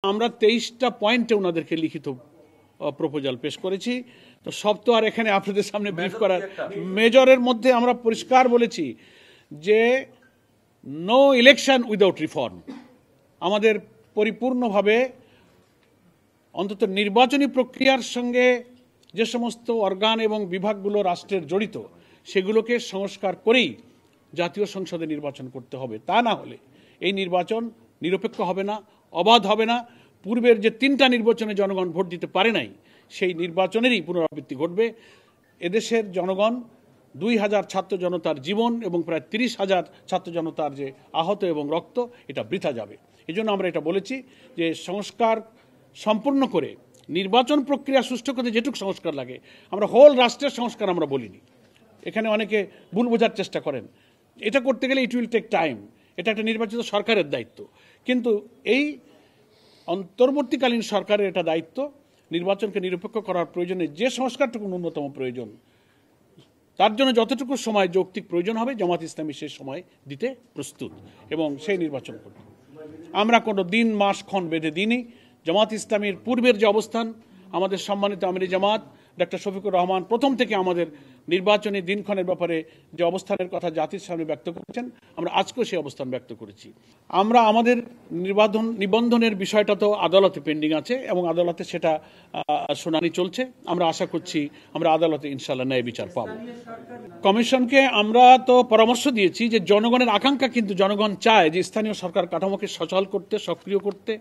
আমরা 23টা পয়েন্টে ওনাদেরকে লিখিত প্রপোজাল পেশ করেছি। তো সব তো আর এখানে আপনাদের সামনে ব্রিফ করার, মেজরের মধ্যে আমরা পরিষ্কার বলেছি যে নো ইলেকশন উইদাউট রিফর্ম। আমাদের পরিপূর্ণভাবে অন্তত নির্বাচনী প্রক্রিয়ার সঙ্গে যে সমস্ত অর্গান এবং বিভাগগুলো রাষ্ট্রের জড়িত সেগুলোকে সংস্কার করেই জাতীয় সংসদে নির্বাচন করতে হবে। তা না হলে এই নির্বাচন নিরপেক্ষ হবে না, অবাধ হবে না। পূর্বের যে 3টা নির্বাচনে জনগণ ভোট দিতে পারে নাই সেই নির্বাচনেরই পুনরাবৃত্তি ঘটবে। এদেশের জনগণ 2000 ছাত্র জনতার জীবন এবং প্রায় 30,000 ছাত্র জনতার যে আহত এবং রক্ত, এটা বৃথা যাবে। এই জন্য আমরা এটা বলেছি যে সংস্কার সম্পূর্ণ করে নির্বাচন প্রক্রিয়া সুষ্ঠু করতে যেটুকু সংস্কার লাগে, আমরা হোল রাষ্ট্রের সংস্কার আমরা বলিনি। এখানে অনেকে ভুল বোঝার চেষ্টা করেন। এটা করতে গেলে ইট উইল টেক টাইম, এটা একটা নির্বাচিত সরকারের দায়িত্ব। কিন্তু এই অন্তর্বর্তীকালীন সরকারের এটা দায়িত্ব নির্বাচনকে নিরপেক্ষ করার প্রয়োজনে যে সংস্কারটুকু ন্যূনতম প্রয়োজন, তার জন্য যতটুকু সময় যৌক্তিক প্রয়োজন হবে জামাত ইসলামী সেই সময় দিতে প্রস্তুত এবং সেই নির্বাচন করবে। আমরা কোনো দিন মাস ক্ষণ বেঁধে দিইনি। জামাত ইসলামীর পূর্বের যে অবস্থান, আমাদের সম্মানিত আমির জামাত ডক্টর শফিকুর রহমান প্রথম থেকে আমাদের নির্বাচনী দিনক্ষণের ব্যাপারে যে অবস্থানের কথা জাতির সামনে ব্যক্ত করেছেন, আমরা আজকেও সেই অবস্থান ব্যক্ত করেছি। আমরা আমাদের নিবন্ধনের বিষয়টা তো আদালতে পেন্ডিং আছে এবং আদালতে সেটা শুনানি চলছে। আমরা আশা করছি আমরা আদালতে ইনশাআল্লাহ ন্যায় বিচার পাব। কমিশনকে আমরা তো পরামর্শ দিয়েছি যে জনগণের আকাঙ্ক্ষা, কিন্তু জনগণ চায় যে স্থানীয় সরকার কাঠামোকে সচল করতে, সক্রিয় করতে,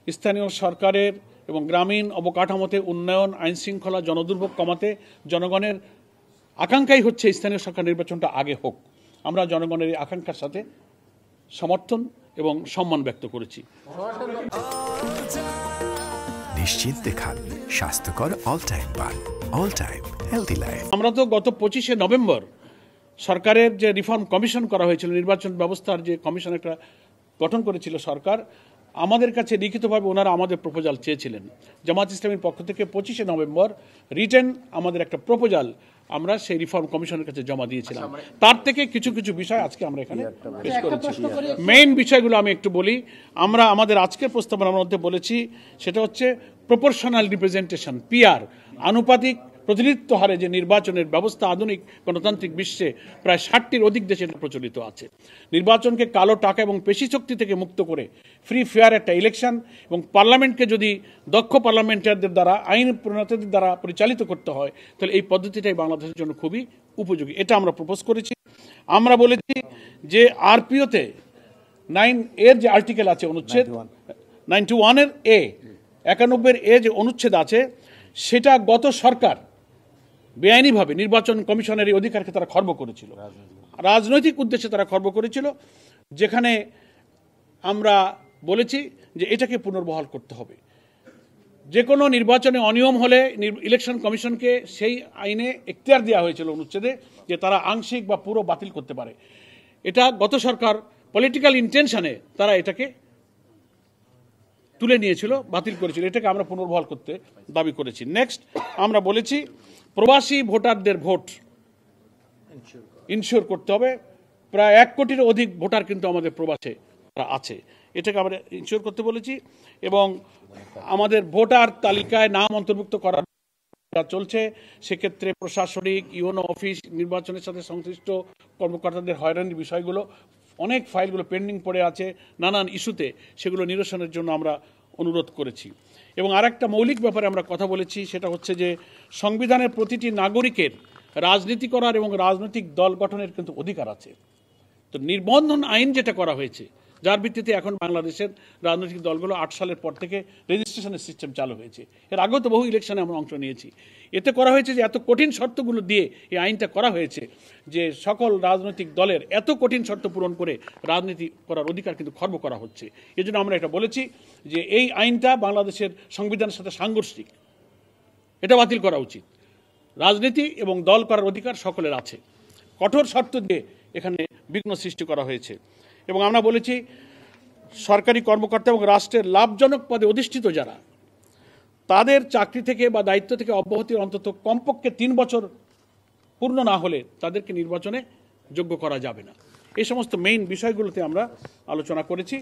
স্থানীয় সরকারের এবং গ্রামীণ অবকাঠামোতে উন্নয়ন, আইন শৃঙ্খলা, জনদুর্ভোগ কমাতে জনগণের আকাঙ্ক্ষাই হচ্ছে স্থানীয় সরকার নির্বাচনটা আগে হোক। আমরা জনগণের এই আকাঙ্ক্ষার সাথে সমর্থন এবং সম্মান ব্যক্ত করেছি। নিশ্চিন্তে খান স্বাস্থ্যকর অল টাইম পান, অল টাইম হেলদি লাইফ। আমরা তো গত 25শে নভেম্বর সরকারের যে রিফর্ম কমিশন করা হয়েছিল, নির্বাচন ব্যবস্থার যে কমিশন একটা গঠন করেছিল সরকার, আমাদের কাছে লিখিতভাবে ওনারা আমাদের প্রপোজাল চেয়েছিলেন। জামাত ইসলামীর পক্ষ থেকে 25শে নভেম্বর রিটেন আমাদের একটা প্রপোজাল আমরা সেই রিফর্ম কমিশনের কাছে জমা দিয়েছিলাম। তার থেকে কিছু কিছু বিষয় আজকে আমরা এখানে পেশ করেছি। মেইন বিষয়গুলো আমি একটু বলি। আমরা আমাদের আজকের প্রস্তাবনার মধ্যে বলেছি সেটা হচ্ছে প্রপোর্শনাল রিপ্রেজেন্টেশন, পিআর, আনুপাতিক প্রতিনিধিত্ব হারে যে নির্বাচনের ব্যবস্থা আধুনিক গণতান্ত্রিক বিশ্বে প্রায় 60টির অধিক দেশে প্রচলিত আছে। নির্বাচনকে কালো টাকা এবং পেশি শক্তি থেকে মুক্ত করে ফ্রি ফেয়ার একটা ইলেকশন এবং পার্লামেন্টকে যদি দক্ষ পার্লামেন্টারদের দ্বারা, আইন প্রণেতাদের দ্বারা পরিচালিত করতে হয়, তাহলে এই পদ্ধতিটাই বাংলাদেশের জন্য খুবই উপযোগী। এটা আমরা প্রপোজ করেছি। আমরা বলেছি যে আরপিওতে 9 এর যে আর্টিকেল আছে, অনুচ্ছেদ 91 এ 91 এ যে অনুচ্ছেদ আছে, সেটা গত সরকার বেআইনিভাবে নির্বাচন কমিশনের এই অধিকারকে তারা খর্ব করেছিল, রাজনৈতিক উদ্দেশ্যে তারা খর্ব করেছিল, যেখানে আমরা বলেছি যে এটাকে পুনর্বহাল করতে হবে। যে কোনো নির্বাচনে অনিয়ম হলে ইলেকশন কমিশনকে সেই আইনে এখতিয়ার দেওয়া হয়েছিল অনুচ্ছেদে যে তারা আংশিক বা পুরো বাতিল করতে পারে। এটা গত সরকার পলিটিক্যাল ইন্টেনশনে তারা এটাকে তুলে নিয়েছিল, বাতিল করেছিল। এটাকে আমরা পুনর্বহাল করতে দাবি করেছি। নেক্সট আমরা বলেছি প্রবাসী ভোটারদের ভোট ইনশিওর করতে হবে। প্রায় 1 কোটির অধিক ভোটার কিন্তু আমাদের প্রবাসে আছে, এটাকে আমরা ইনশিওর করতে বলেছি। এবং আমাদের ভোটার তালিকায় নাম অন্তর্ভুক্ত করা চলছে, সেক্ষেত্রে প্রশাসনিক ইউনো অফিস, নির্বাচনের সাথে সংশ্লিষ্ট কর্মকর্তাদের হয়রানির বিষয়গুলো, অনেক ফাইলগুলো পেন্ডিং পড়ে আছে নানান ইস্যুতে, সেগুলো নিরসনের জন্য আমরা অনুরোধ করেছি। এবং আরেকটা মৌলিক ব্যাপারে আমরা কথা বলেছি, সেটা হচ্ছে যে সংবিধানের প্রতিটি নাগরিকের রাজনীতি করার এবং রাজনৈতিক দল গঠনের কিন্তু অধিকার আছে। তো নিবন্ধন আইন যেটা করা হয়েছে, যার ভিত্তিতে এখন বাংলাদেশের রাজনৈতিক দলগুলো 8 সালের পর থেকে রেজিস্ট্রেশনের সিস্টেম চালু হয়েছে। এর আগেও তো বহু ইলেকশনে আমরা অংশ নিয়েছি। এতে করা হয়েছে যে এত কঠিন শর্তগুলো দিয়ে এই আইনটা করা হয়েছে যে সকল রাজনৈতিক দলের এত কঠিন শর্ত পূরণ করে রাজনীতি করার অধিকার কিন্তু খর্ব করা হচ্ছে। এই জন্য আমরা এটা বলেছি যে এই আইনটা বাংলাদেশের সংবিধানের সাথে সাংঘর্ষিক, এটা বাতিল করা উচিত। রাজনীতি এবং দল করার অধিকার সকলের আছে, কঠোর শর্ত দিয়ে এখানে বিঘ্ন সৃষ্টি করা হয়েছে। এবং আমরা বলেছি সরকারি কর্মকর্তা এবং রাষ্ট্রের লাভজনক পদে অধিষ্ঠিত যারা, তাদের চাকরি থেকে বা দায়িত্ব থেকে অব্যাহতির অন্তত কমপক্ষে 3 বছর পূর্ণ না হলে তাদেরকে নির্বাচনে যোগ্য করা যাবে না। এই সমস্ত মেইন বিষয়গুলোতে আমরা আলোচনা করেছি।